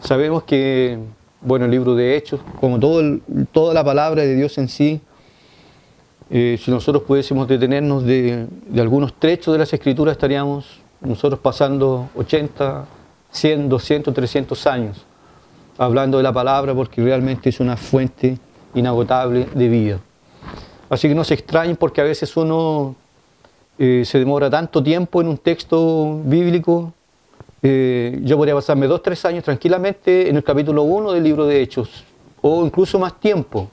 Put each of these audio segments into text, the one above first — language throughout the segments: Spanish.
Sabemos que, bueno, el libro de Hechos, como toda la palabra de Dios en sí, si nosotros pudiésemos detenernos de algunos trechos de las Escrituras, estaríamos nosotros pasando 80, 100, 200, 300 años hablando de la palabra, porque realmente es una fuente inagotable de vida. Así que no se extrañen porque a veces uno se demora tanto tiempo en un texto bíblico. Yo podría pasarme 2 o 3 años tranquilamente en el capítulo 1 del libro de Hechos, o incluso más tiempo.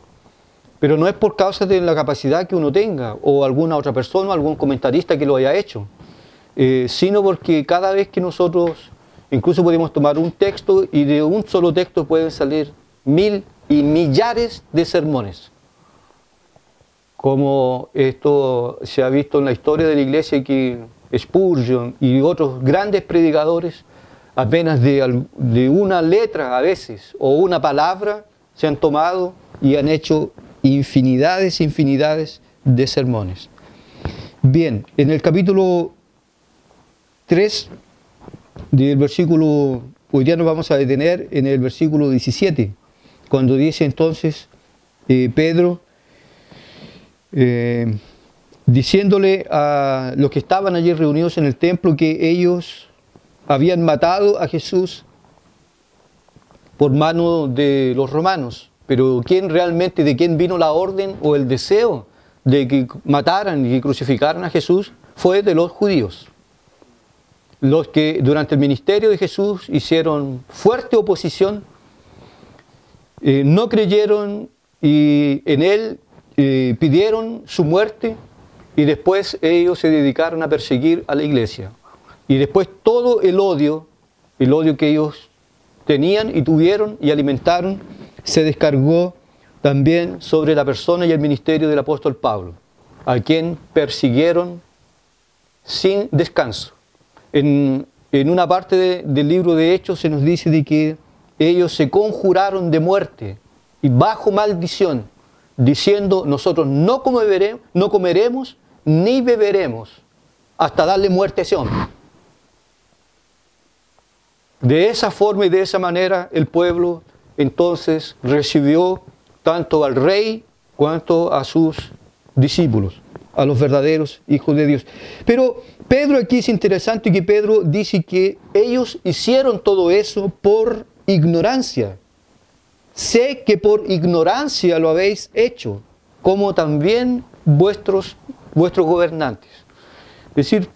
Pero no es por causa de la capacidad que uno tenga, o alguna otra persona, o algún comentarista que lo haya hecho, sino porque cada vez que nosotros, incluso podemos tomar un texto, y de un solo texto pueden salir 1000 y millares de sermones. Como esto se ha visto en la historia de la iglesia, que Spurgeon y otros grandes predicadores, apenas de una letra a veces, o una palabra, se han tomado y han hecho infinidades de sermones. Bien, en el capítulo 3 del versículo, hoy día nos vamos a detener en el versículo 17, cuando dice entonces Pedro, diciéndole a los que estaban allí reunidos en el templo que ellos habían matado a Jesús por mano de los romanos. Pero ¿de quién vino la orden o el deseo de que mataran y que crucificaran a Jesús? Fue de los judíos. Los que durante el ministerio de Jesús hicieron fuerte oposición, no creyeron en él, pidieron su muerte, y después ellos se dedicaron a perseguir a la iglesia. Y después todo el odio que ellos tenían y tuvieron y alimentaron, se descargó también sobre la persona y el ministerio del apóstol Pablo, a quien persiguieron sin descanso. En una parte del libro de Hechos se nos dice de que ellos se conjuraron de muerte y bajo maldición, diciendo: nosotros no comeremos ni beberemos hasta darle muerte a ese hombre. De esa forma y de esa manera el pueblo entonces recibió tanto al rey cuanto a sus discípulos, a los verdaderos hijos de Dios. Pero Pedro aquí es interesante que Pedro dice que ellos hicieron todo eso por ignorancia. Sé que por ignorancia lo habéis hecho, como también vuestros gobernantes. Es decir,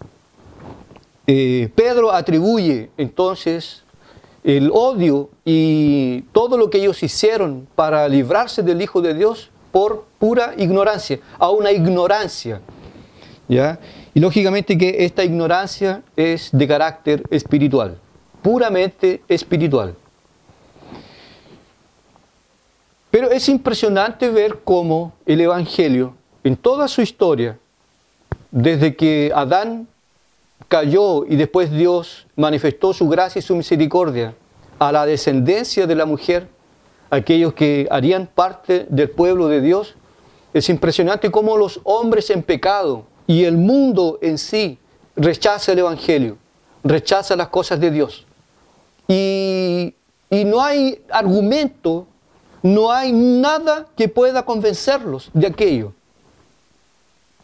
Pedro atribuye entonces el odio y todo lo que ellos hicieron para librarse del Hijo de Dios por pura ignorancia, a una ignorancia, ¿ya? Y lógicamente que esta ignorancia es de carácter espiritual, puramente espiritual. Pero es impresionante ver cómo el Evangelio, en toda su historia, desde que Adán cayó y después Dios manifestó su gracia y su misericordia a la descendencia de la mujer, aquellos que harían parte del pueblo de Dios, es impresionante cómo los hombres en pecado y el mundo en sí rechaza el Evangelio, rechaza las cosas de Dios. Y no hay argumento, no hay nada que pueda convencerlos de aquello.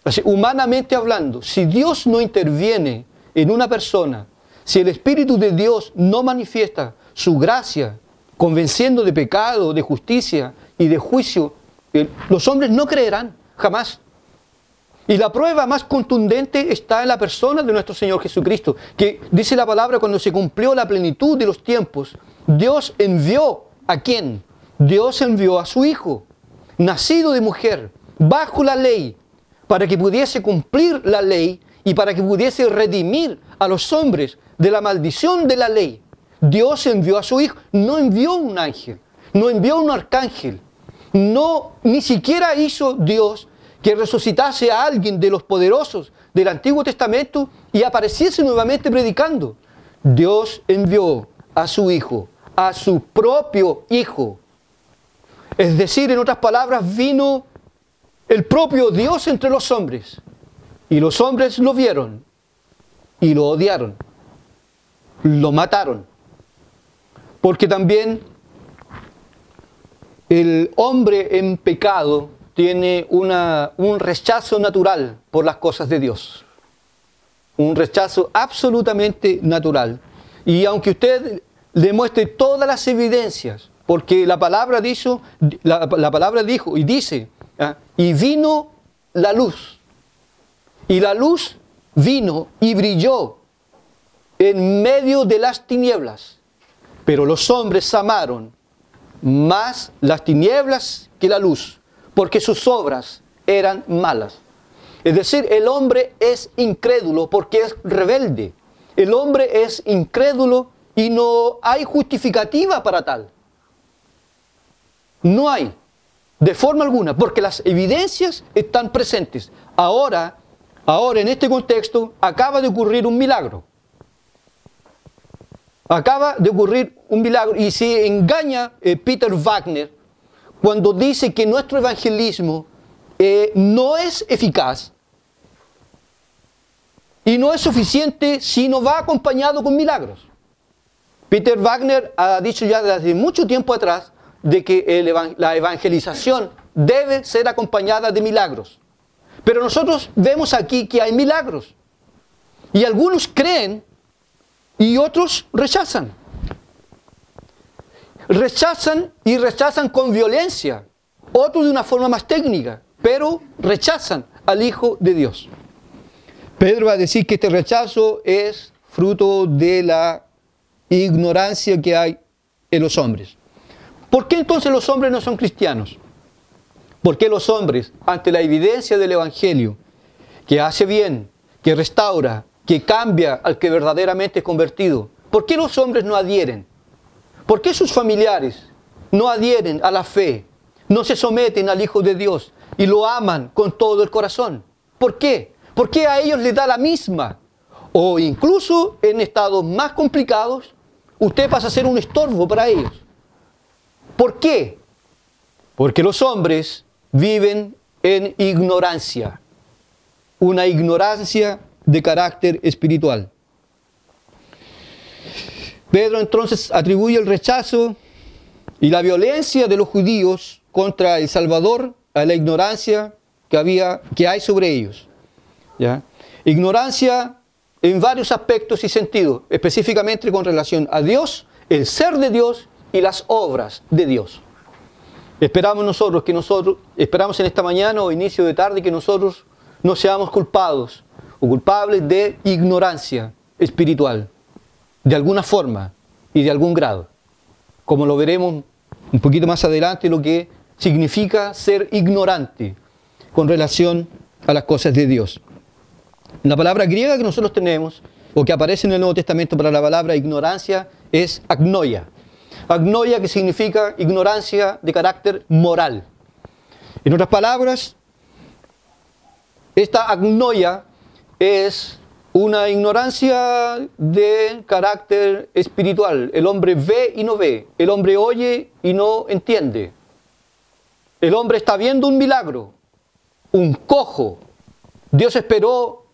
Así, humanamente hablando, si Dios no interviene en una persona, si el Espíritu de Dios no manifiesta su gracia, convenciendo de pecado, de justicia y de juicio, los hombres no creerán jamás. Y la prueba más contundente está en la persona de nuestro Señor Jesucristo, que dice la palabra: cuando se cumplió la plenitud de los tiempos, Dios envió ¿a quién? Dios envió a su Hijo, nacido de mujer, bajo la ley, para que pudiese cumplir la ley y para que pudiese redimir a los hombres de la maldición de la ley. Dios envió a su Hijo, no envió un ángel, no envió un arcángel, ni siquiera hizo Dios que resucitase a alguien de los poderosos del Antiguo Testamento y apareciese nuevamente predicando. Dios envió a su Hijo, a su propio Hijo. Es decir, en otras palabras, vino el propio Dios entre los hombres. Y los hombres lo vieron y lo odiaron, lo mataron. Porque también el hombre en pecado tiene un rechazo natural por las cosas de Dios. Un rechazo absolutamente natural. Y aunque usted le muestre todas las evidencias, porque la palabra dijo y dice, y vino la luz. Y la luz vino y brilló en medio de las tinieblas. Pero los hombres amaron más las tinieblas que la luz, porque sus obras eran malas. Es decir, el hombre es incrédulo porque es rebelde. El hombre es incrédulo y no hay justificativa para tal. No hay, de forma alguna, porque las evidencias están presentes. Ahora, en este contexto, acaba de ocurrir un milagro. Acaba de ocurrir un milagro y se engaña Peter Wagner cuando dice que nuestro evangelismo no es eficaz y no es suficiente si no va acompañado con milagros. Peter Wagner ha dicho ya desde mucho tiempo atrás de que la evangelización debe ser acompañada de milagros. Pero nosotros vemos aquí que hay milagros. Y algunos creen y otros rechazan. Rechazan con violencia. Otros de una forma más técnica. Pero rechazan al Hijo de Dios. Pedro va a decir que este rechazo es fruto de la ignorancia que hay en los hombres. ¿Por qué entonces los hombres no son cristianos? ¿Por qué los hombres, ante la evidencia del Evangelio, que hace bien, que restaura, que cambia al que verdaderamente es convertido, por qué los hombres no adhieren? ¿Por qué sus familiares no adhieren a la fe, no se someten al Hijo de Dios y lo aman con todo el corazón? ¿Por qué? ¿Por qué a ellos les da la misma? O incluso en estados más complicados, usted pasa a ser un estorbo para ellos. ¿Por qué? Porque los hombres viven en ignorancia, una ignorancia de carácter espiritual. Pedro entonces atribuye el rechazo y la violencia de los judíos contra el Salvador a la ignorancia que hay sobre ellos. ¿Ya? Ignorancia en varios aspectos y sentidos, específicamente con relación a Dios, el ser de Dios y las obras de Dios. Esperamos en esta mañana o inicio de tarde que nosotros no seamos culpados o culpables de ignorancia espiritual, de alguna forma y de algún grado, como lo veremos un poquito más adelante, lo que significa ser ignorante con relación a las cosas de Dios. La palabra griega que nosotros tenemos, o que aparece en el Nuevo Testamento para la palabra ignorancia, es agnoia. Agnoia, que significa ignorancia de carácter moral. En otras palabras, esta agnoia es una ignorancia de carácter espiritual. El hombre ve y no ve. El hombre oye y no entiende. El hombre está viendo un milagro, un cojo. Dios esperó,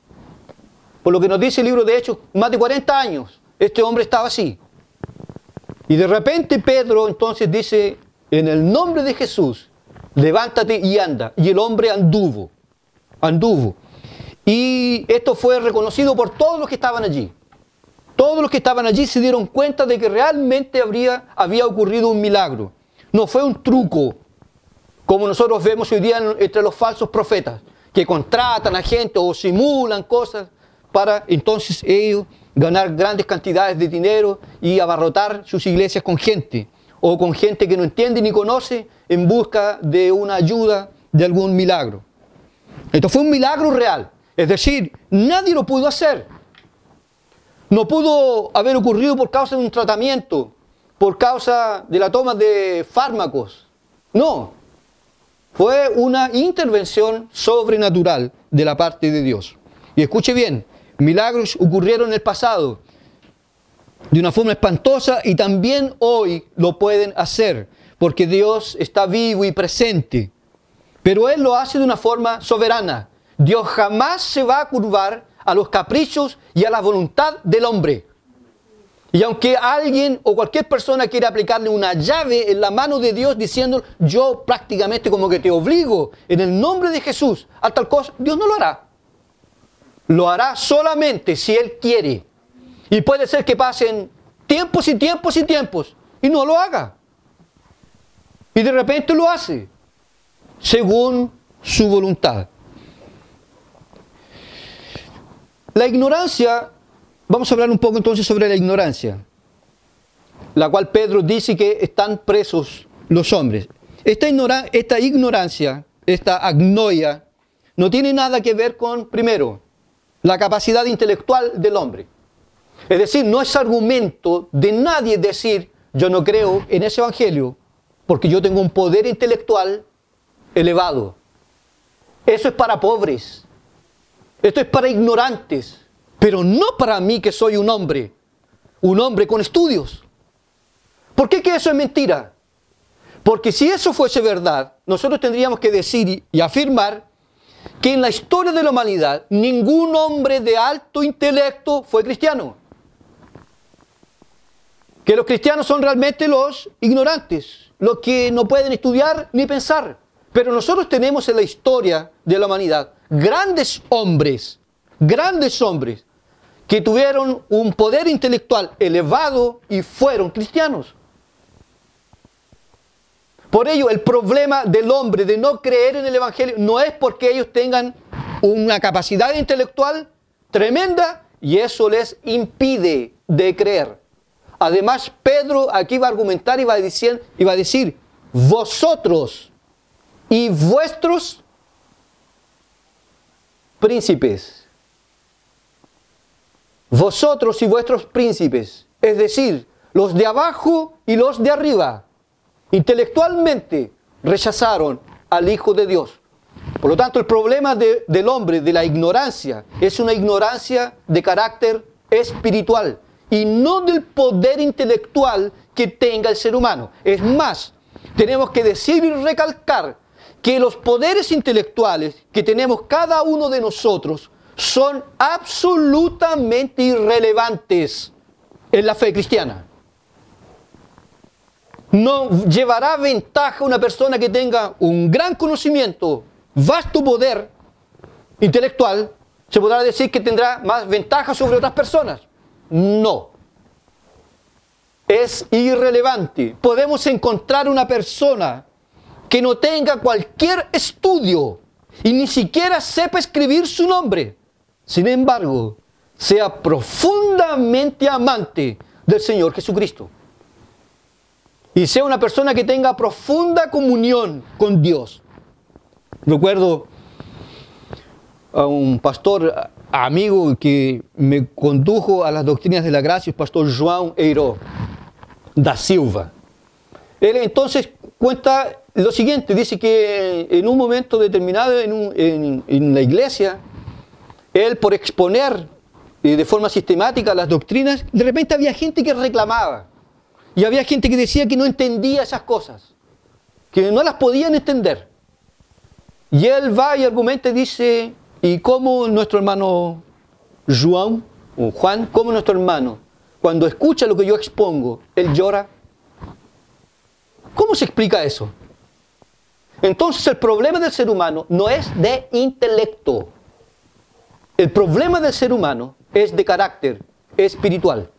por lo que nos dice el libro de Hechos, más de 40 años. Este hombre estaba así. Y de repente Pedro entonces dice, en el nombre de Jesús, levántate y anda. Y el hombre anduvo. Y esto fue reconocido por todos los que estaban allí. Todos los que estaban allí se dieron cuenta de que realmente había ocurrido un milagro. No fue un truco, como nosotros vemos hoy día entre los falsos profetas, que contratan a gente o simulan cosas para entonces ellos ganar grandes cantidades de dinero y abarrotar sus iglesias con gente, o con gente que no entiende ni conoce en busca de una ayuda, de algún milagro. Esto fue un milagro real, es decir, nadie lo pudo hacer. No pudo haber ocurrido por causa de un tratamiento, por causa de la toma de fármacos. No, fue una intervención sobrenatural de la parte de Dios. Y escuche bien, milagros ocurrieron en el pasado de una forma espantosa y también hoy lo pueden hacer, porque Dios está vivo y presente. Pero Él lo hace de una forma soberana. Dios jamás se va a curvar a los caprichos y a la voluntad del hombre. Y aunque alguien o cualquier persona quiera aplicarle una llave en la mano de Dios diciendo, yo prácticamente como que te obligo en el nombre de Jesús a tal cosa, Dios no lo hará. Lo hará solamente si Él quiere. Y puede ser que pasen tiempos y tiempos y tiempos y no lo haga. Y de repente lo hace, según su voluntad. La ignorancia, vamos a hablar un poco entonces sobre la ignorancia, la cual Pedro dice que están presos los hombres. Esta ignorancia, esta agnoia, no tiene nada que ver con, primero, la capacidad intelectual del hombre. Es decir, no es argumento de nadie decir, yo no creo en ese evangelio, porque yo tengo un poder intelectual elevado. Eso es para pobres. Esto es para ignorantes. Pero no para mí que soy un hombre con estudios. ¿Por qué que eso es mentira? Porque si eso fuese verdad, nosotros tendríamos que decir y afirmar que en la historia de la humanidad ningún hombre de alto intelecto fue cristiano. Que los cristianos son realmente los ignorantes, los que no pueden estudiar ni pensar. Pero nosotros tenemos en la historia de la humanidad grandes hombres que tuvieron un poder intelectual elevado y fueron cristianos. Por ello, el problema del hombre de no creer en el evangelio no es porque ellos tengan una capacidad intelectual tremenda y eso les impide de creer. Además, Pedro aquí va a argumentar y va a decir, vosotros y vuestros príncipes. Vosotros y vuestros príncipes, es decir, los de abajo y los de arriba, intelectualmente rechazaron al Hijo de Dios. Por lo tanto, el problema del hombre, de la ignorancia, es una ignorancia de carácter espiritual y no del poder intelectual que tenga el ser humano. Es más, tenemos que decir y recalcar que los poderes intelectuales que tenemos cada uno de nosotros son absolutamente irrelevantes en la fe cristiana. No llevará ventaja una persona que tenga un gran conocimiento, vasto poder intelectual, se podrá decir que tendrá más ventaja sobre otras personas. No. Es irrelevante. Podemos encontrar una persona que no tenga cualquier estudio y ni siquiera sepa escribir su nombre. Sin embargo, sea profundamente amante del Señor Jesucristo. Y sea una persona que tenga profunda comunión con Dios. Recuerdo a un pastor amigo que me condujo a las doctrinas de la gracia, el pastor João Eiro da Silva. Él entonces cuenta lo siguiente, dice que en un momento determinado en la iglesia, él por exponer de forma sistemática las doctrinas, de repente había gente que reclamaba. Y había gente que decía que no entendía esas cosas, que no las podían entender. Y él va y argumenta y dice, ¿y cómo nuestro hermano Juan, cómo nuestro hermano, cuando escucha lo que yo expongo, él llora? ¿Cómo se explica eso? Entonces el problema del ser humano no es de intelecto. El problema del ser humano es de carácter espiritual.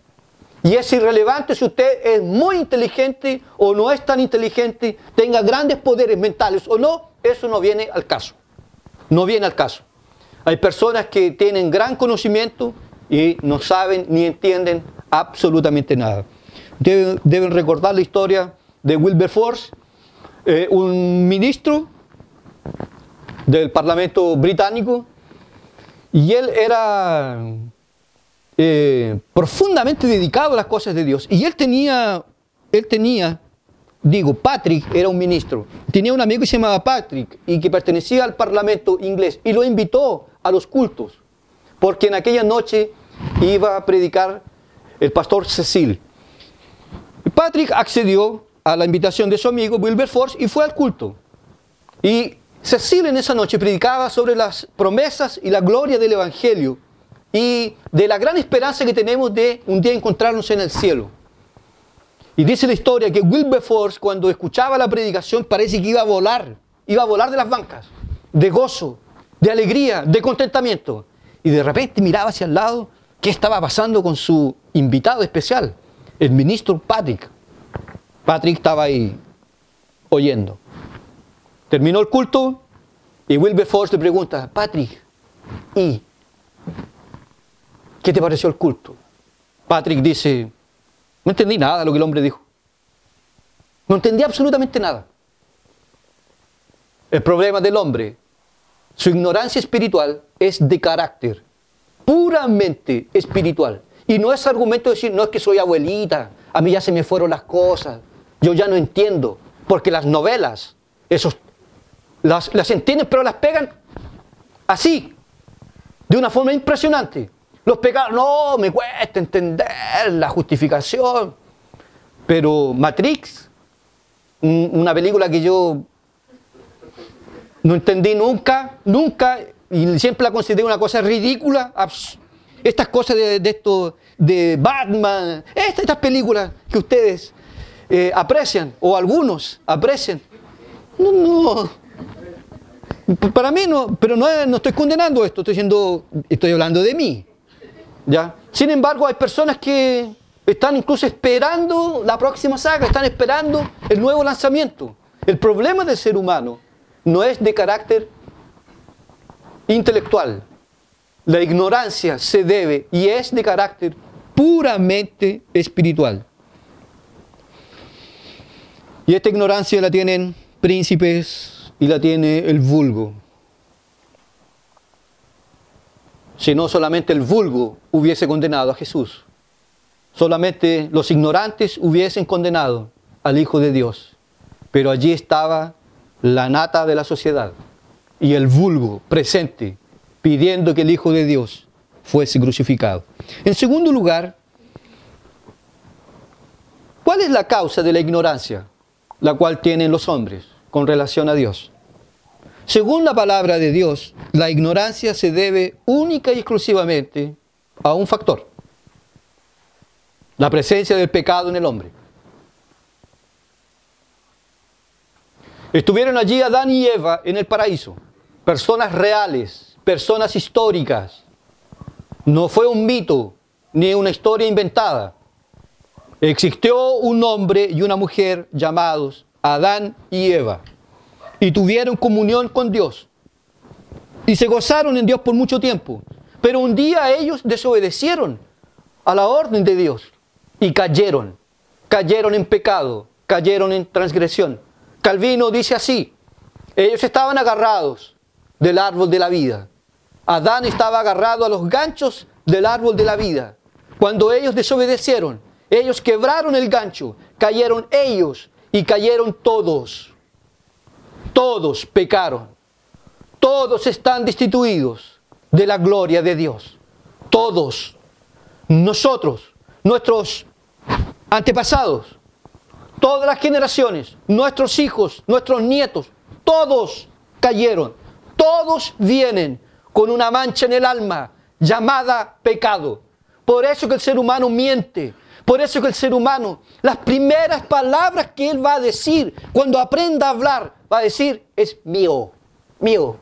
Y es irrelevante si usted es muy inteligente o no es tan inteligente, tenga grandes poderes mentales o no, eso no viene al caso. No viene al caso. Hay personas que tienen gran conocimiento y no saben ni entienden absolutamente nada. Deben recordar la historia de Wilberforce, un ministro del Parlamento británico, y él era profundamente dedicado a las cosas de Dios. Y él tenía, Patrick era un ministro, tenía un amigo que se llamaba Patrick y que pertenecía al Parlamento inglés y lo invitó a los cultos, porque en aquella noche iba a predicar el pastor Cecil. Patrick accedió a la invitación de su amigo Wilberforce y fue al culto. Y Cecil en esa noche predicaba sobre las promesas y la gloria del Evangelio y de la gran esperanza que tenemos de un día encontrarnos en el cielo. Y dice la historia que Wilberforce, cuando escuchaba la predicación, parece que iba a volar de las bancas, de gozo, de alegría, de contentamiento. Y de repente miraba hacia el lado qué estaba pasando con su invitado especial, el ministro Patrick. Patrick estaba ahí oyendo. Terminó el culto y Wilberforce le pregunta, Patrick, ¿y qué te pareció el culto? Patrick dice, no entendí nada de lo que el hombre dijo. No entendí absolutamente nada. El problema del hombre, su ignorancia espiritual, es de carácter, puramente espiritual. Y no es argumento de decir, no es que soy abuelita, a mí ya se me fueron las cosas, yo ya no entiendo. Porque las novelas, las entienden, pero las pegan así, de una forma impresionante. Los pecados, no, me cuesta entender la justificación. Pero Matrix, una película que yo no entendí nunca, y siempre la consideré una cosa ridícula. Estas cosas de Batman, estas películas que ustedes aprecian, o algunos aprecian. No. Para mí no, pero no estoy condenando esto, estoy hablando de mí. ¿Ya? Sin embargo, hay personas que están incluso esperando la próxima saga, están esperando el nuevo lanzamiento. El problema del ser humano no es de carácter intelectual. La ignorancia se debe y es de carácter puramente espiritual. Y esta ignorancia la tienen príncipes y la tiene el vulgo. Si no, solamente el vulgo hubiese condenado a Jesús. Solamente los ignorantes hubiesen condenado al Hijo de Dios. Pero allí estaba la nata de la sociedad y el vulgo presente, pidiendo que el Hijo de Dios fuese crucificado. En segundo lugar, ¿cuál es la causa de la ignorancia la cual tienen los hombres con relación a Dios? Según la palabra de Dios, la ignorancia se debe única y exclusivamente a un factor: la presencia del pecado en el hombre. Estuvieron allí Adán y Eva en el paraíso, personas reales, personas históricas. No fue un mito ni una historia inventada. Existió un hombre y una mujer llamados Adán y Eva, y tuvieron comunión con Dios, y se gozaron en Dios por mucho tiempo. Pero un día ellos desobedecieron a la orden de Dios y cayeron en pecado, cayeron en transgresión. Calvino dice así: ellos estaban agarrados del árbol de la vida. Adán estaba agarrado a los ganchos del árbol de la vida. Cuando ellos desobedecieron, ellos quebraron el gancho, cayeron ellos y cayeron todos. Todos pecaron. Todos están destituidos de la gloria de Dios. Todos. Nosotros, nuestros antepasados, todas las generaciones, nuestros hijos, nuestros nietos, todos cayeron. Todos vienen con una mancha en el alma llamada pecado. Por eso que el ser humano miente. Por eso que el ser humano, las primeras palabras que él va a decir cuando aprenda a hablar, va a decir es mío, mío,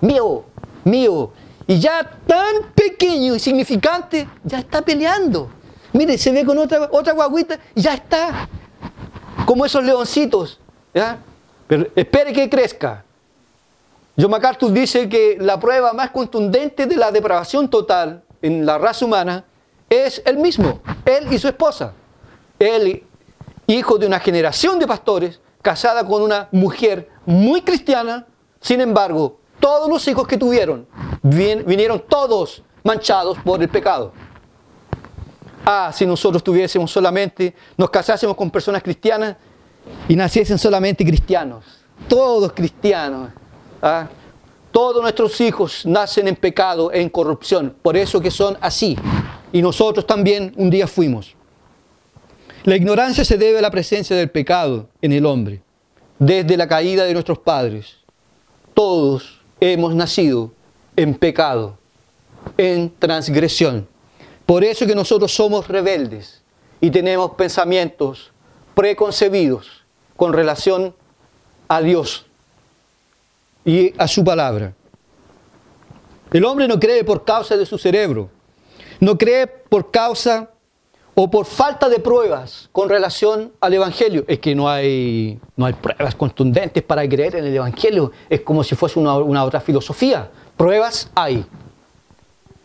mío, mío. Y ya tan pequeño y significante, ya está peleando. Mire, se ve con otra guagüita y ya está. Como esos leoncitos. ¿Ya? Pero espere que crezca. John MacArthur dice que la prueba más contundente de la depravación total en la raza humana es él mismo, él y su esposa. Él, hijo de una generación de pastores, casada con una mujer muy cristiana. Sin embargo, todos los hijos que tuvieron vinieron todos manchados por el pecado. Si nosotros nos casásemos con personas cristianas y naciesen solamente cristianos, todos cristianos. Todos nuestros hijos nacen en pecado e en corrupción, por eso que son así. Y nosotros también un día fuimos. La ignorancia se debe a la presencia del pecado en el hombre. Desde la caída de nuestros padres, todos hemos nacido en pecado. en transgresión. Por eso que nosotros somos rebeldes y tenemos pensamientos preconcebidos con relación a Dios y a su palabra. El hombre no cree por causa de su cerebro, no cree por causa o por falta de pruebas con relación al Evangelio. Es que no hay pruebas contundentes para creer en el Evangelio. Es como si fuese una otra filosofía. Pruebas hay.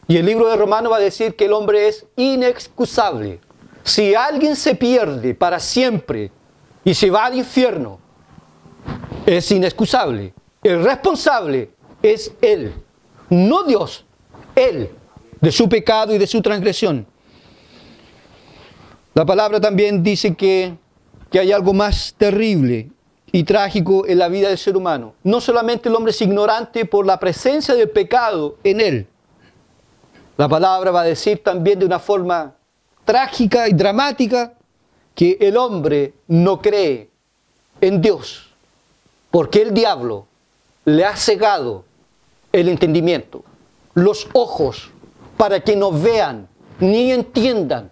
Y el libro de Romanos va a decir que el hombre es inexcusable. Si alguien se pierde para siempre y se va al infierno, es inexcusable. El responsable es él, no Dios, él, de su pecado y de su transgresión. La palabra también dice que hay algo más terrible y trágico en la vida del ser humano. No solamente el hombre es ignorante por la presencia del pecado en él. La palabra va a decir también de una forma trágica y dramática que el hombre no cree en Dios, porque el diablo le ha cegado el entendimiento, los ojos, para que no vean, ni entiendan,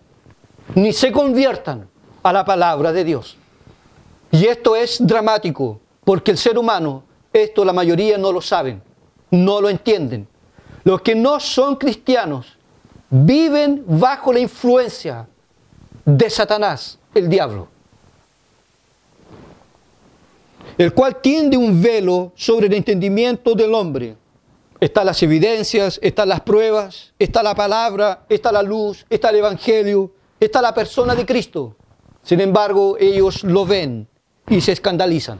ni se conviertan a la palabra de Dios. Y esto es dramático, porque el ser humano, esto la mayoría no lo saben, no lo entienden. Los que no son cristianos viven bajo la influencia de Satanás, el diablo, el cual tiende un velo sobre el entendimiento del hombre. Están las evidencias, están las pruebas, está la palabra, está la luz, está el Evangelio, está la persona de Cristo. Sin embargo, ellos lo ven y se escandalizan,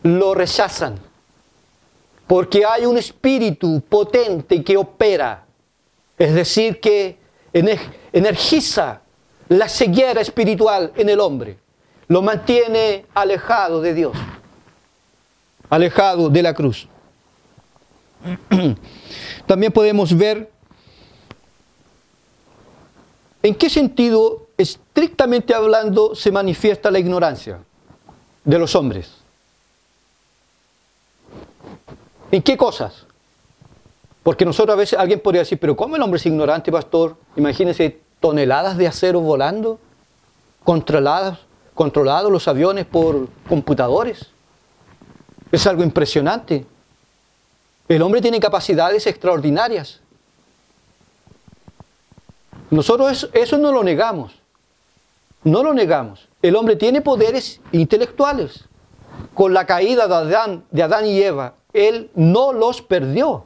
lo rechazan, porque hay un espíritu potente que opera, es decir, que energiza la ceguera espiritual en el hombre, lo mantiene alejado de Dios, alejado de la cruz. También podemos ver en qué sentido, estrictamente hablando, se manifiesta la ignorancia de los hombres. ¿En qué cosas? Porque nosotros a veces, alguien podría decir, pero ¿cómo el hombre es ignorante, pastor? Imagínense toneladas de acero volando, controlados los aviones por computadores. Es algo impresionante. El hombre tiene capacidades extraordinarias. Nosotros eso no lo negamos. No lo negamos. El hombre tiene poderes intelectuales. Con la caída de Adán y Eva, él no los perdió.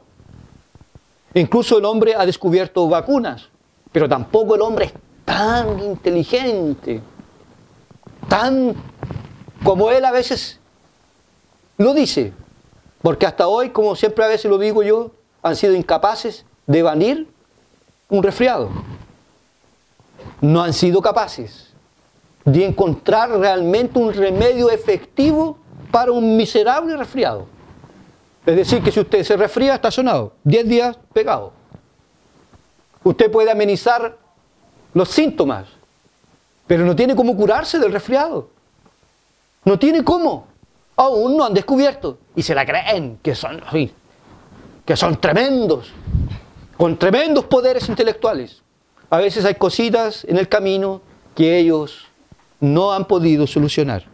Incluso el hombre ha descubierto vacunas, pero tampoco el hombre es tan inteligente, tan como él a veces lo dice. Porque hasta hoy, como siempre a veces lo digo yo, han sido incapaces de evadir un resfriado. No han sido capaces de encontrar realmente un remedio efectivo para un miserable resfriado. Es decir, que si usted se resfría, está sonado, 10 días pegado. Usted puede amenizar los síntomas, pero no tiene cómo curarse del resfriado. No tiene cómo. Aún no han descubierto. Y se la creen que son tremendos, con tremendos poderes intelectuales. A veces hay cositas en el camino que ellos no han podido solucionar.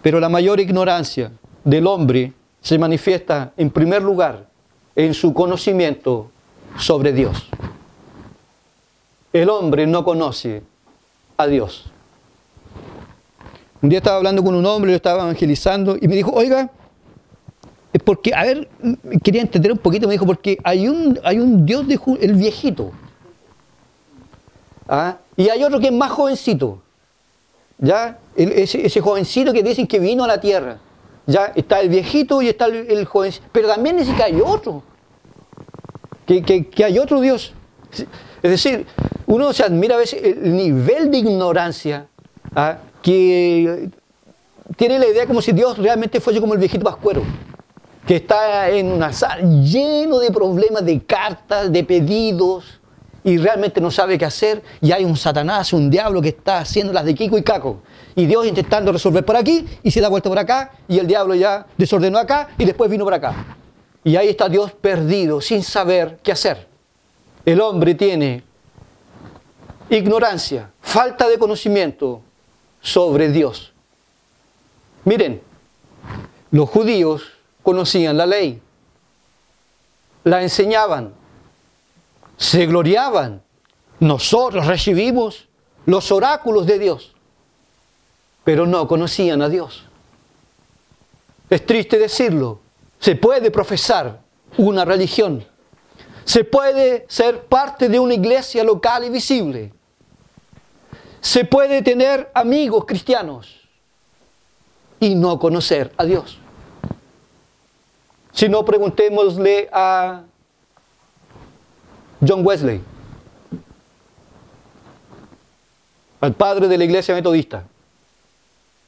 Pero la mayor ignorancia del hombre se manifiesta en primer lugar en su conocimiento sobre Dios. El hombre no conoce a Dios. Un día estaba hablando con un hombre, lo estaba evangelizando y me dijo, oiga, porque, a ver, quería entender un poquito, me dijo, porque hay un Dios, el viejito, ¿ah? Y hay otro que es más jovencito, ¿ya? Ese jovencito que dicen que vino a la tierra, ¿ya? Está el viejito y está el jovencito, pero también dice que hay otro, que hay otro Dios. Es decir, uno se admira a veces el nivel de ignorancia, ¿ah? Que tiene la idea como si Dios realmente fuese como el viejito pascuero, que está en una sala lleno de problemas, de cartas, de pedidos, y realmente no sabe qué hacer, y hay un Satanás, un diablo que está haciendo las de Kiko y Caco, y Dios intentando resolver por aquí, y se da vuelta por acá, y el diablo ya desordenó acá, y después vino por acá. Y ahí está Dios perdido, sin saber qué hacer. El hombre tiene ignorancia, falta de conocimiento sobre Dios. Miren, los judíos conocían la ley, la enseñaban, se gloriaban. Nosotros recibimos los oráculos de Dios, pero no conocían a Dios. Es triste decirlo, se puede profesar una religión, se puede ser parte de una iglesia local y visible, se puede tener amigos cristianos y no conocer a Dios. Si no, preguntémosle a John Wesley, al padre de la iglesia metodista,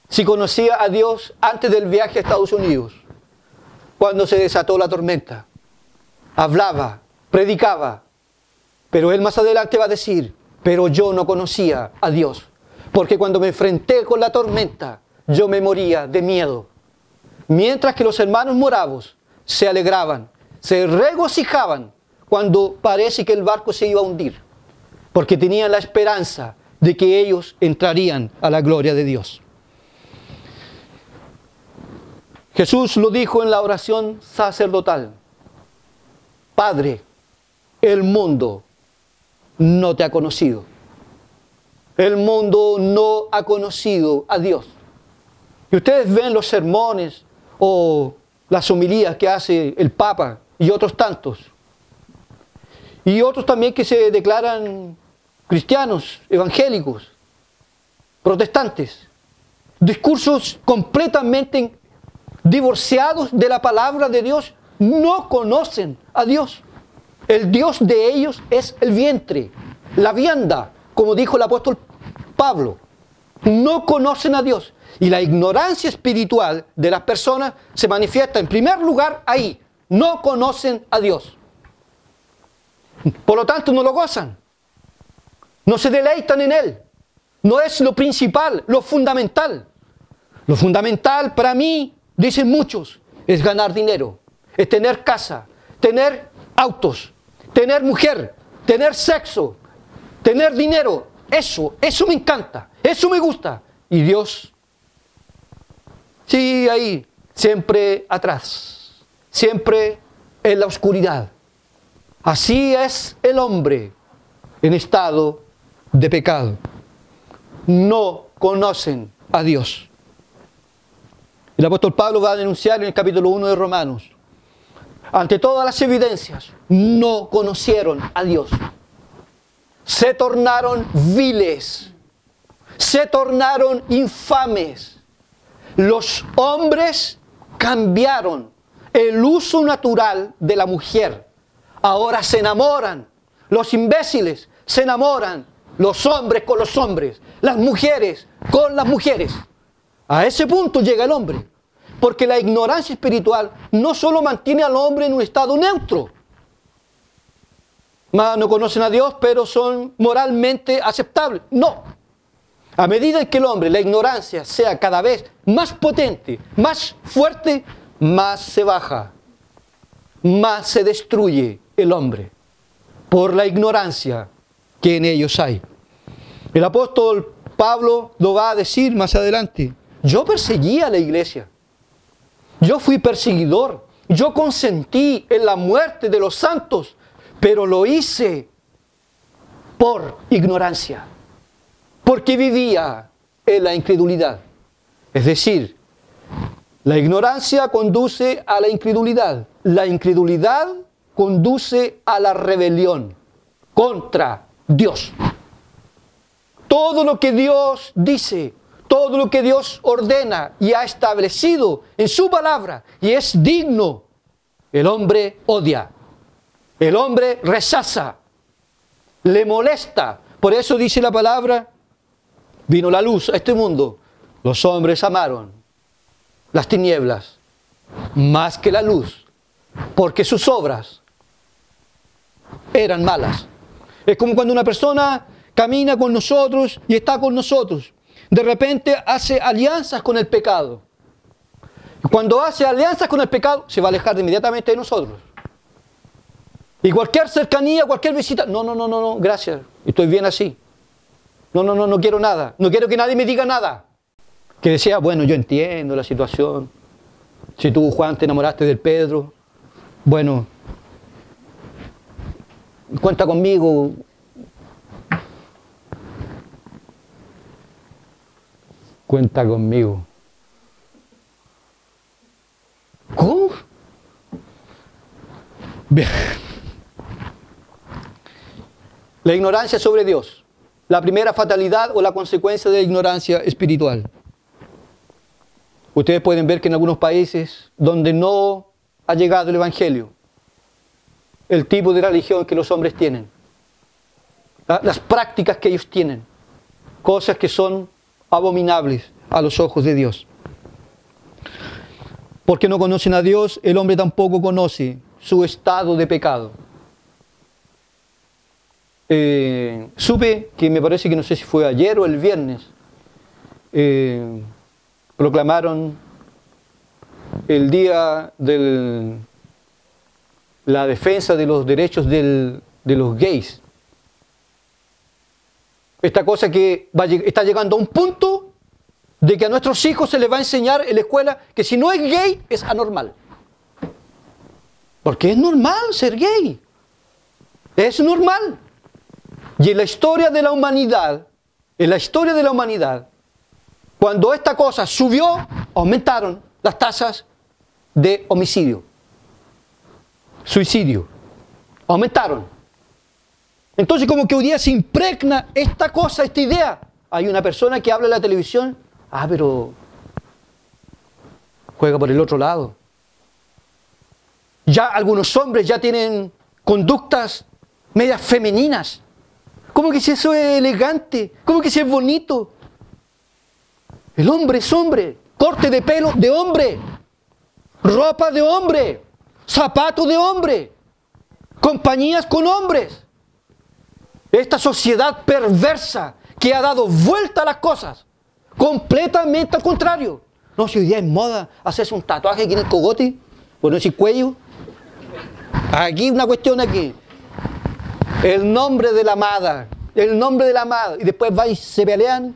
si conocía a Dios antes del viaje a Estados Unidos, cuando se desató la tormenta. Hablaba, predicaba, pero él más adelante va a decir, pero yo no conocía a Dios, porque cuando me enfrenté con la tormenta, yo me moría de miedo. Mientras que los hermanos moravos se alegraban, se regocijaban cuando parece que el barco se iba a hundir, porque tenían la esperanza de que ellos entrarían a la gloria de Dios. Jesús lo dijo en la oración sacerdotal: Padre, el mundo no te ha conocido. El mundo no ha conocido a Dios. Y ustedes ven los sermones o las homilías que hace el Papa y otros tantos. Y otros también que se declaran cristianos, evangélicos, protestantes. Discursos completamente divorciados de la palabra de Dios, no conocen a Dios. El Dios de ellos es el vientre, la vianda, como dijo el apóstol Pablo. No conocen a Dios. Y la ignorancia espiritual de las personas se manifiesta en primer lugar ahí. No conocen a Dios. Por lo tanto, no lo gozan. No se deleitan en Él. No es lo principal, lo fundamental. Lo fundamental para mí, dicen muchos, es ganar dinero, es tener casa, tener autos, tener mujer, tener sexo, tener dinero. Eso me encanta, eso me gusta. Y Dios, sí, ahí, siempre atrás, siempre en la oscuridad. Así es el hombre en estado de pecado. No conocen a Dios. El apóstol Pablo va a denunciar en el capítulo 1 de Romanos: ante todas las evidencias, no conocieron a Dios. Se tornaron viles, se tornaron infames. Los hombres cambiaron el uso natural de la mujer. Ahora se enamoran. Los imbéciles se enamoran. Los hombres con los hombres. Las mujeres con las mujeres. A ese punto llega el hombre. Porque la ignorancia espiritual no solo mantiene al hombre en un estado neutro. No conocen a Dios, pero son moralmente aceptables. No. A medida en que el hombre, la ignorancia, sea cada vez más potente, más fuerte, más se baja, más se destruye el hombre por la ignorancia que en ellos hay. El apóstol Pablo lo va a decir más adelante: yo perseguía a la iglesia, yo fui perseguidor, yo consentí en la muerte de los santos, pero lo hice por ignorancia, porque vivía en la incredulidad. Es decir, la ignorancia conduce a la incredulidad. La incredulidad conduce a la rebelión contra Dios. Todo lo que Dios dice, todo lo que Dios ordena y ha establecido en su palabra y es digno, el hombre odia. El hombre rechaza, le molesta. Por eso dice la palabra: vino la luz a este mundo. Los hombres amaron las tinieblas más que la luz, porque sus obras eran malas. Es como cuando una persona camina con nosotros y está con nosotros. De repente hace alianzas con el pecado. Cuando hace alianzas con el pecado, se va a alejar inmediatamente de nosotros. Y cualquier cercanía, cualquier visita, no, gracias, estoy bien así. No quiero nada. No quiero que nadie me diga nada. Que decía, bueno, yo entiendo la situación. Si tú, Juan, te enamoraste del Pedro, bueno, cuenta conmigo. Cuenta conmigo. ¿Cómo? Bien. La ignorancia sobre Dios. La primera fatalidad o la consecuencia de la ignorancia espiritual. Ustedes pueden ver que en algunos países donde no ha llegado el Evangelio, el tipo de religión que los hombres tienen, las prácticas que ellos tienen, cosas que son abominables a los ojos de Dios. Porque no conocen a Dios, el hombre tampoco conoce su estado de pecado. Supe que me parece que no sé si fue ayer o el viernes, proclamaron el día de la defensa de los derechos de los gays. Esta cosa que está llegando a un punto de que a nuestros hijos se les va a enseñar en la escuela que si no es gay es anormal. Porque es normal ser gay. Es normal. Y en la historia de la humanidad, cuando esta cosa subió, aumentaron las tasas de homicidio, suicidio. Aumentaron. Entonces como que hoy día se impregna esta cosa, esta idea. Hay una persona que habla en la televisión, pero juega por el otro lado. Ya algunos hombres ya tienen conductas medias femeninas. ¿Cómo que si eso es elegante? ¿Cómo que si es bonito? El hombre es hombre. Corte de pelo de hombre. Ropa de hombre. Zapatos de hombre. Compañías con hombres. Esta sociedad perversa que ha dado vuelta a las cosas. Completamente al contrario. No, si hoy día es moda hacerse un tatuaje aquí en el cogote. Por no decir cuello. Aquí una cuestión aquí. El nombre de la amada. El nombre de la amada. Y después va y se pelean.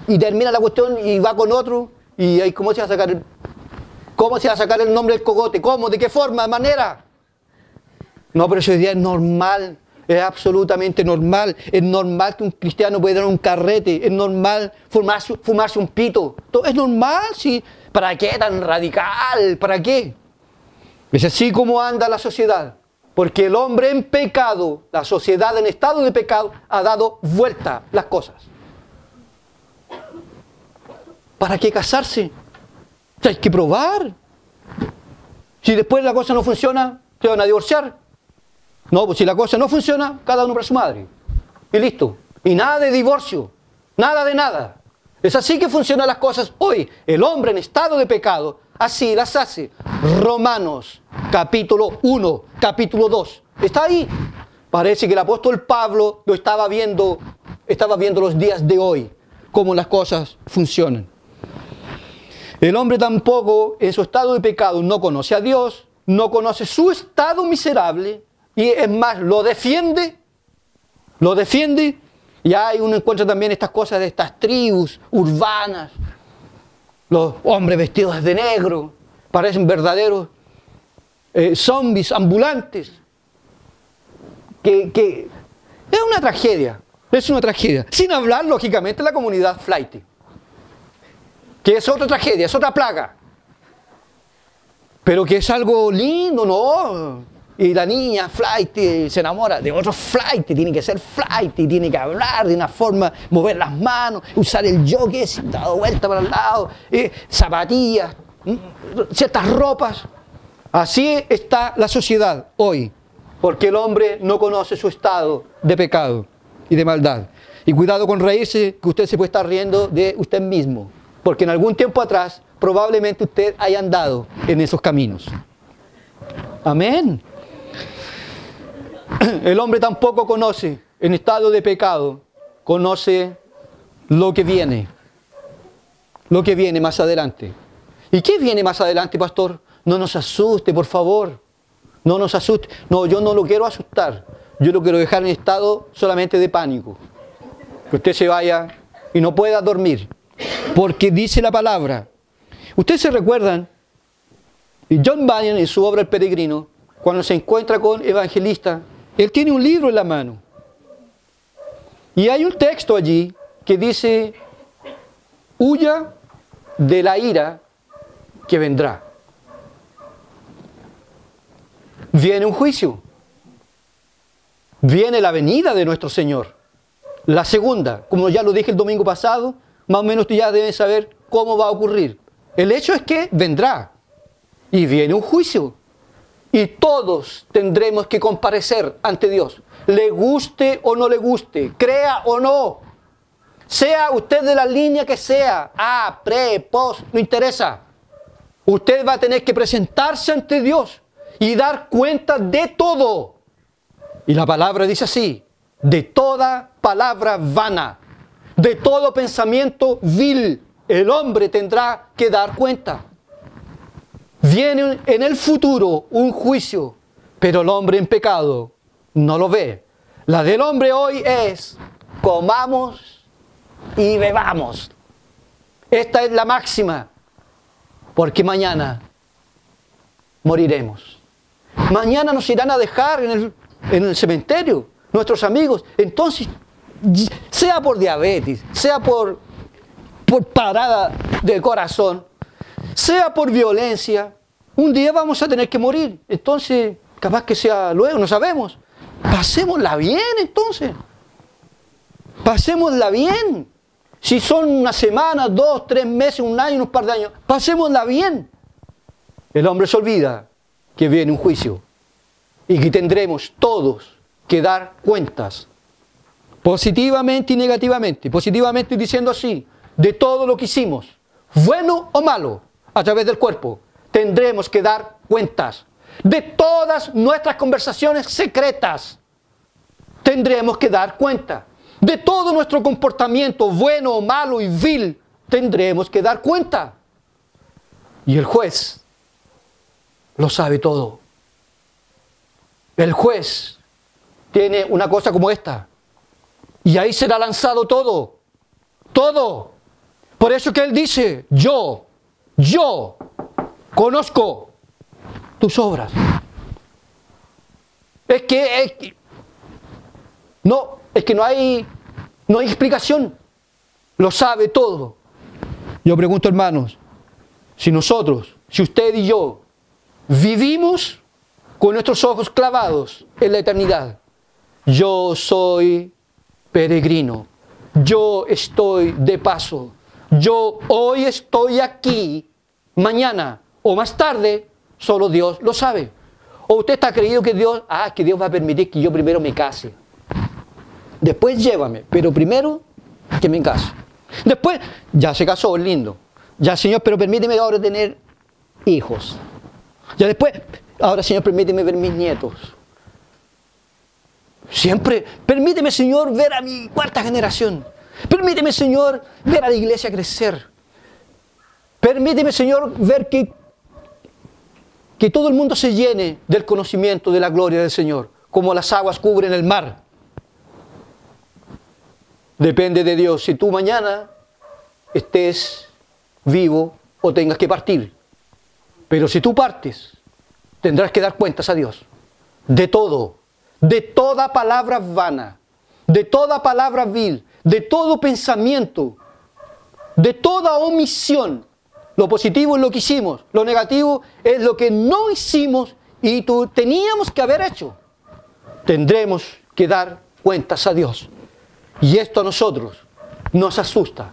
Y termina la cuestión y va con otro. Y ahí, ¿cómo se va a sacar el nombre del cogote? ¿Cómo? ¿De qué forma? ¿De manera? No, pero eso hoy día es normal. Es absolutamente normal. Es normal que un cristiano pueda dar un carrete. Es normal fumarse un pito. Todo es normal, sí. ¿Para qué tan radical? ¿Para qué? Es así como anda la sociedad. Porque el hombre en pecado, la sociedad en estado de pecado, ha dado vuelta las cosas. ¿Para qué casarse? O sea, hay que probar. Si después la cosa no funciona, se van a divorciar. No, pues si la cosa no funciona, cada uno para su madre. Y listo. Y nada de divorcio. Nada de nada. Es así que funcionan las cosas hoy. El hombre en estado de pecado, así las hace. Romanos, capítulo 1, capítulo 2. Está ahí. Parece que el apóstol Pablo lo estaba viendo los días de hoy, cómo las cosas funcionan. El hombre tampoco, en su estado de pecado, no conoce a Dios, no conoce su estado miserable, y es más, lo defiende, y hay uno encuentra también estas cosas de estas tribus urbanas, los hombres vestidos de negro, parecen verdaderos zombies ambulantes, que es una tragedia, sin hablar lógicamente de la comunidad flight, que es otra tragedia, es otra plaga, pero que es algo lindo, ¿no? Y la niña flight se enamora de otro flight, tiene que ser flight, tiene que hablar de una forma, mover las manos, usar el jockey, dado vuelta para el lado, zapatillas, ciertas ropas. Así está la sociedad hoy, porque el hombre no conoce su estado de pecado y de maldad. Y cuidado con reírse, que usted se puede estar riendo de usted mismo, porque en algún tiempo atrás probablemente usted haya andado en esos caminos. Amén. El hombre tampoco conoce, en estado de pecado, conoce lo que viene más adelante. ¿Y qué viene más adelante, pastor? No nos asuste, por favor. No nos asuste. No, yo no lo quiero asustar. Yo lo quiero dejar en estado solamente de pánico. Que usted se vaya y no pueda dormir. Porque dice la palabra. Ustedes se recuerdan, John Bunyan en su obra El Peregrino, cuando se encuentra con evangelistas, él tiene un libro en la mano. Y hay un texto allí que dice, huya de la ira que vendrá. Viene un juicio. Viene la venida de nuestro Señor. La segunda, como ya lo dije el domingo pasado, más o menos tú ya debes saber cómo va a ocurrir. El hecho es que vendrá. Y viene un juicio. Y todos tendremos que comparecer ante Dios. Le guste o no le guste, crea o no. Sea usted de la línea que sea, A, pre, post, no interesa. Usted va a tener que presentarse ante Dios y dar cuenta de todo. Y la palabra dice así, de toda palabra vana, de todo pensamiento vil, el hombre tendrá que dar cuenta. Viene en el futuro un juicio, pero el hombre en pecado no lo ve. La del hombre hoy es, comamos y bebamos. Esta es la máxima, porque mañana moriremos. Mañana nos irán a dejar en el cementerio, nuestros amigos. Entonces, sea por diabetes, sea por parada de corazón, sea por violencia, un día vamos a tener que morir. Entonces, capaz que sea luego, no sabemos. Pasémosla bien, entonces. Pasémosla bien. Si son una semana, 2, 3 meses, un año, un par de años, pasémosla bien. El hombre se olvida que viene un juicio y que tendremos todos que dar cuentas, positivamente y negativamente. Positivamente diciendo así, de todo lo que hicimos, bueno o malo, a través del cuerpo, tendremos que dar cuentas. De todas nuestras conversaciones secretas, tendremos que dar cuenta. De todo nuestro comportamiento, bueno, malo y vil, tendremos que dar cuenta. Y el juez lo sabe todo. El juez tiene una cosa como esta. Y ahí será lanzado todo. Todo. Por eso que él dice, yo conozco tus obras. Es que no hay explicación. Lo sabe todo. Yo pregunto, hermanos, si usted y yo, vivimos con nuestros ojos clavados en la eternidad. Yo soy peregrino. Yo estoy de paso. Yo hoy estoy aquí. Mañana o más tarde, solo Dios lo sabe. ¿O usted está creído que Dios va a permitir que yo primero me case? Después llévame, pero primero que me case. Después, ya se casó, es lindo. Ya, Señor, pero permíteme ahora tener hijos. Ya después, ahora, Señor, permíteme ver mis nietos. Siempre, permíteme, Señor, ver a mi cuarta generación. Permíteme, Señor, ver a la iglesia crecer. Permíteme, Señor, ver que todo el mundo se llene del conocimiento de la gloria del Señor, como las aguas cubren el mar. Depende de Dios si tú mañana estés vivo o tengas que partir. Pero si tú partes, tendrás que dar cuentas a Dios de todo, de toda palabra vana, de toda palabra vil, de todo pensamiento, de toda omisión. Lo positivo es lo que hicimos, lo negativo es lo que no hicimos y teníamos que haber hecho. Tendremos que dar cuentas a Dios. Y esto a nosotros nos asusta,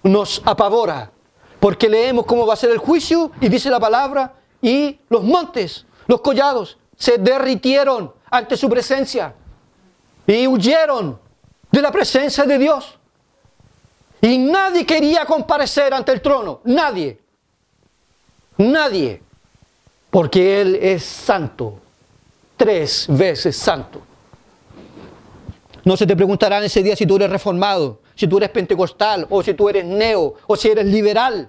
nos apavora, porque leemos cómo va a ser el juicio y dice la palabra, y los montes, los collados, se derritieron ante su presencia y huyeron de la presencia de Dios. Y nadie quería comparecer ante el trono, nadie, porque Él es santo, 3 veces santo. No se te preguntarán ese día si tú eres reformado, si tú eres pentecostal, o si tú eres neo, o si eres liberal.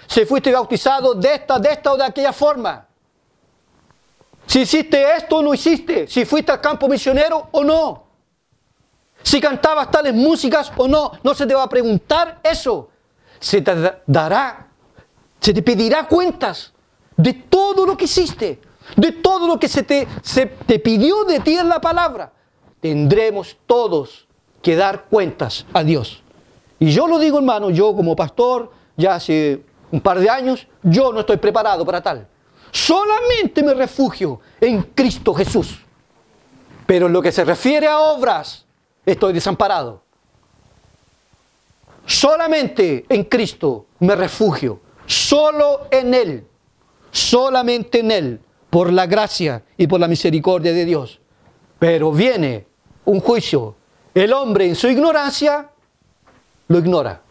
si fuiste bautizado de esta o de aquella forma. Si hiciste esto o no hiciste, si fuiste al campo misionero o no. Si cantabas tales músicas o no, no se te va a preguntar eso. Se te pedirá cuentas de todo lo que hiciste, de todo lo que se te pidió de ti en la palabra. Tendremos todos que dar cuentas a Dios. Y yo lo digo, hermano, yo como pastor, ya hace un par de años, yo no estoy preparado para tal. Solamente me refugio en Cristo Jesús. Pero en lo que se refiere a obras, estoy desamparado. Solamente en Cristo me refugio. Solo en Él. Solamente en Él. Por la gracia y por la misericordia de Dios. Pero viene un juicio. El hombre en su ignorancia lo ignora.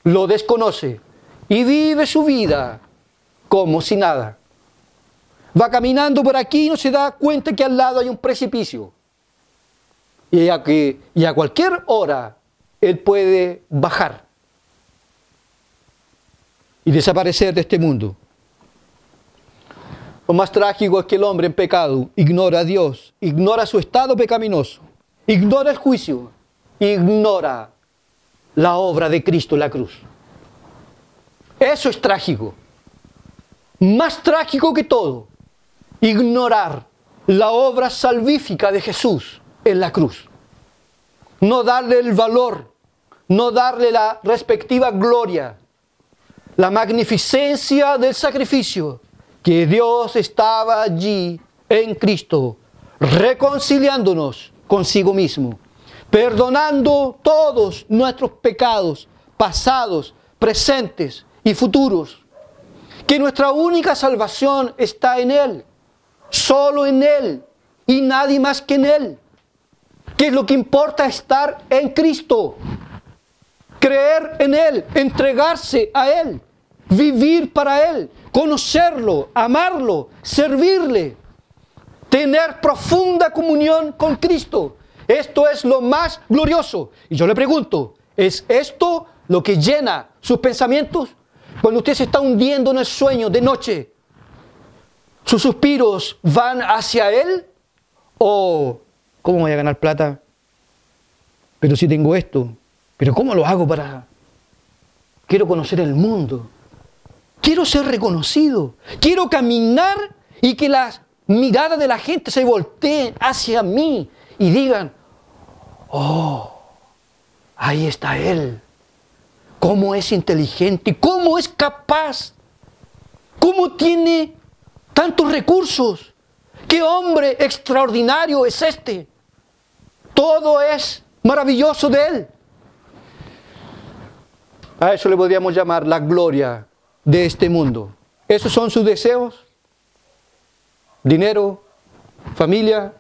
Lo desconoce. Y vive su vida como si nada. Va caminando por aquí y no se da cuenta que al lado hay un precipicio. Y a cualquier hora él puede bajar y desaparecer de este mundo. Lo más trágico es que el hombre en pecado ignora a Dios, ignora su estado pecaminoso, ignora el juicio, ignora la obra de Cristo en la cruz. Eso es trágico. Más trágico que todo, ignorar la obra salvífica de Jesús en la cruz. No darle el valor, no darle la respectiva gloria, la magnificencia del sacrificio, que Dios estaba allí en Cristo, reconciliándonos consigo mismo, perdonando todos nuestros pecados, pasados, presentes y futuros, que nuestra única salvación está en Él, solo en Él y nadie más que en Él. Que lo que importa es estar en Cristo, creer en Él, entregarse a Él, vivir para Él, conocerlo, amarlo, servirle, tener profunda comunión con Cristo. Esto es lo más glorioso. Y yo le pregunto, ¿es esto lo que llena sus pensamientos? Cuando usted se está hundiendo en el sueño de noche, ¿sus suspiros van hacia Él? ¿O cómo voy a ganar plata? Pero si tengo esto, ¿pero cómo lo hago para...? Quiero conocer el mundo. Quiero ser reconocido. Quiero caminar y que las miradas de la gente se volteen hacia mí y digan, oh, ahí está Él. ¿Cómo es inteligente? ¿Cómo es capaz? ¿Cómo tiene tantos recursos? ¿Qué hombre extraordinario es este? Todo es maravilloso de Él. A eso le podríamos llamar la gloria de este mundo. ¿Esos son sus deseos? ¿Dinero? ¿Familia?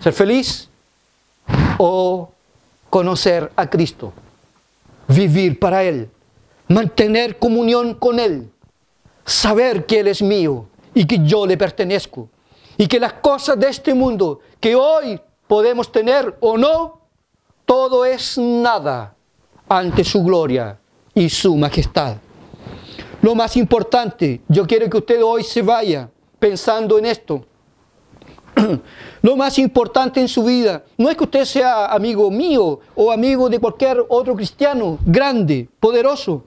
¿Ser feliz? ¿O conocer a Cristo? Vivir para Él, mantener comunión con Él, saber que Él es mío y que yo le pertenezco, y que las cosas de este mundo que hoy podemos tener o no, todo es nada ante su gloria y su majestad. Lo más importante, yo quiero que usted hoy se vaya pensando en esto. Lo más importante en su vida no es que usted sea amigo mío o amigo de cualquier otro cristiano grande, poderoso.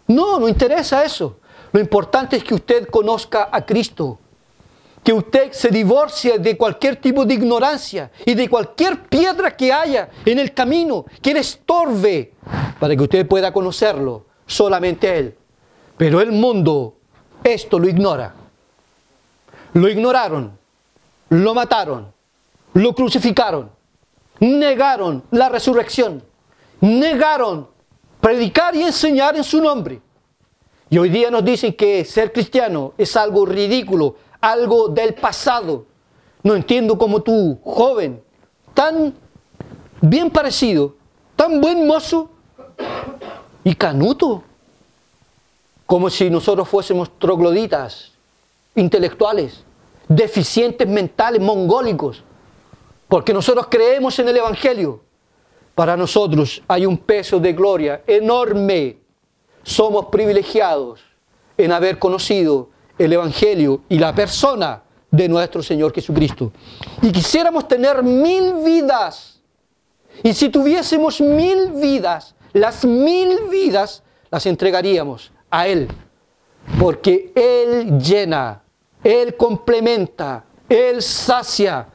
No, no interesa eso. Lo importante es que usted conozca a Cristo, que usted se divorcie de cualquier tipo de ignorancia y de cualquier piedra que haya en el camino que le estorbe para que usted pueda conocerlo, solamente a Él. Pero el mundo esto lo ignora. Lo ignoraron. Lo mataron, lo crucificaron, negaron la resurrección, negaron predicar y enseñar en su nombre. Y hoy día nos dicen que ser cristiano es algo ridículo, algo del pasado. No entiendo cómo tú, joven, tan bien parecido, tan buen mozo y canuto, como si nosotros fuésemos trogloditas, intelectuales, deficientes mentales, mongólicos, porque nosotros creemos en el Evangelio. Para nosotros hay un peso de gloria enorme. somos privilegiados en haber conocido el Evangelio y la persona de nuestro Señor Jesucristo. Y quisiéramos tener 1000 vidas. Y si tuviésemos 1000 vidas, las 1000 vidas las entregaríamos a Él. Porque Él llena, Él complementa, Él sacia,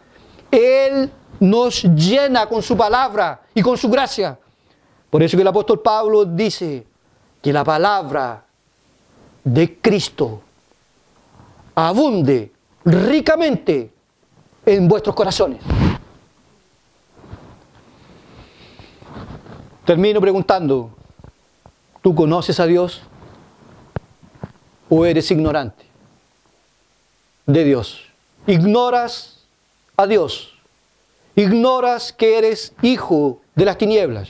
Él nos llena con su palabra y con su gracia. Por eso que el apóstol Pablo dice que la palabra de Cristo abunde ricamente en vuestros corazones. Termino preguntando, ¿tú conoces a Dios o eres ignorante de Dios? ¿Ignoras a Dios? ¿Ignoras que eres hijo de las tinieblas?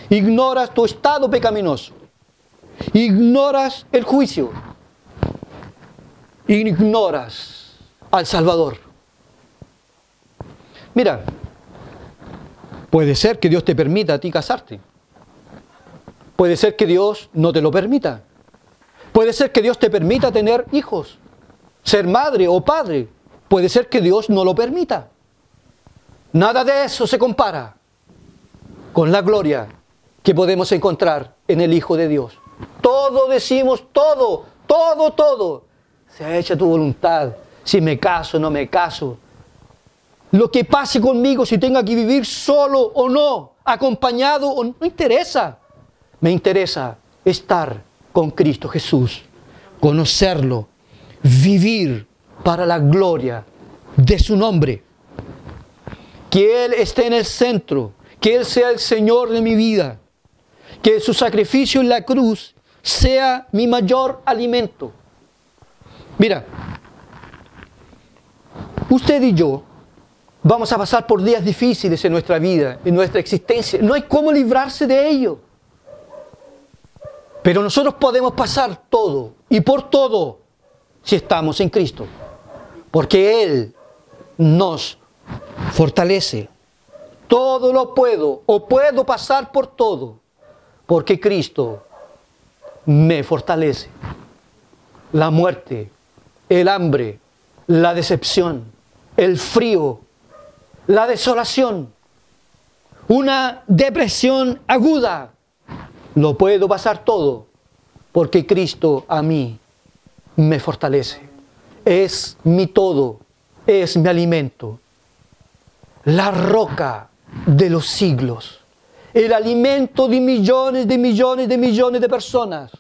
¿Ignoras tu estado pecaminoso? ¿Ignoras el juicio? ¿Ignoras al Salvador? Mira, puede ser que Dios te permita a ti casarte. Puede ser que Dios no te lo permita. Puede ser que Dios te permita tener hijos, ser madre o padre. Puede ser que Dios no lo permita. Nada de eso se compara con la gloria que podemos encontrar en el Hijo de Dios. Todo decimos, todo. Sea hecha tu voluntad. Si me caso, no me caso. Lo que pase conmigo, si tenga que vivir solo o no, acompañado o no, no interesa. Me interesa estar con Cristo Jesús, conocerlo, vivir para la gloria de su nombre. Que Él esté en el centro, que Él sea el Señor de mi vida, que su sacrificio en la cruz sea mi mayor alimento. Mira, usted y yo vamos a pasar por días difíciles en nuestra vida, en nuestra existencia. No hay cómo librarse de ello. Pero nosotros podemos pasar todo y por todo si estamos en Cristo. Porque Él nos fortalece. Todo lo puedo o puedo pasar por todo porque Cristo me fortalece. La muerte, el hambre, la decepción, el frío, la desolación, una depresión aguda. Lo puedo pasar todo porque Cristo a mí me fortalece. Es mi todo, es mi alimento. La roca de los siglos. El alimento de millones de personas.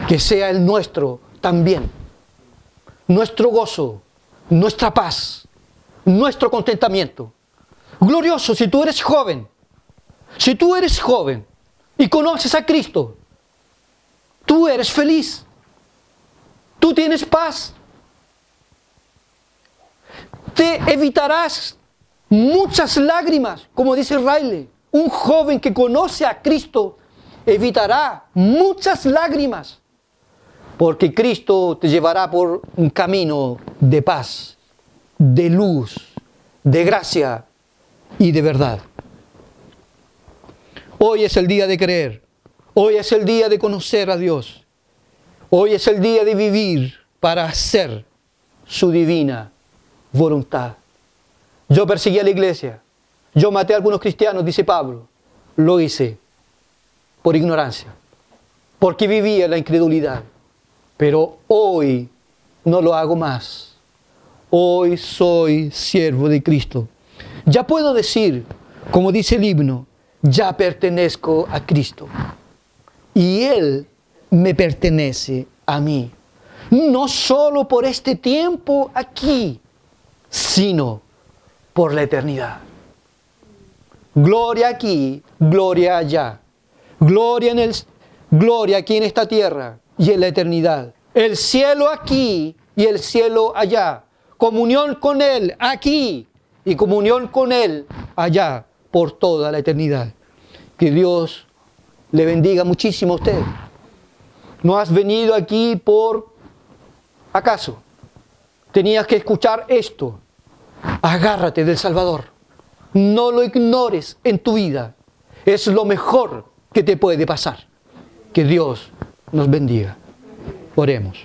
Que sea el nuestro también. Nuestro gozo, nuestra paz, nuestro contentamiento. Glorioso si tú eres joven. Si tú eres joven y conoces a Cristo, tú eres feliz. Tú tienes paz. Te evitarás muchas lágrimas, como dice Riley. Un joven que conoce a Cristo evitará muchas lágrimas, porque Cristo te llevará por un camino de paz, de luz, de gracia y de verdad. Hoy es el día de creer. Hoy es el día de conocer a Dios. Hoy es el día de vivir para hacer su divina voluntad. Yo perseguí a la iglesia. Yo maté a algunos cristianos, dice Pablo. Lo hice por ignorancia, porque vivía en la incredulidad. Pero hoy no lo hago más. Hoy soy siervo de Cristo. Ya puedo decir, como dice el himno, ya pertenezco a Cristo. Y Él me pertenece a mí. No solo por este tiempo aquí, sino por la eternidad. Gloria aquí, gloria allá. Gloria aquí en esta tierra y en la eternidad. El cielo aquí y el cielo allá. Comunión con Él aquí y comunión con Él allá por toda la eternidad. Que Dios le bendiga muchísimo a usted. No has venido aquí por acaso. Tenías que escuchar esto. Agárrate del Salvador. No lo ignores en tu vida. Es lo mejor que te puede pasar. Que Dios nos bendiga. Oremos.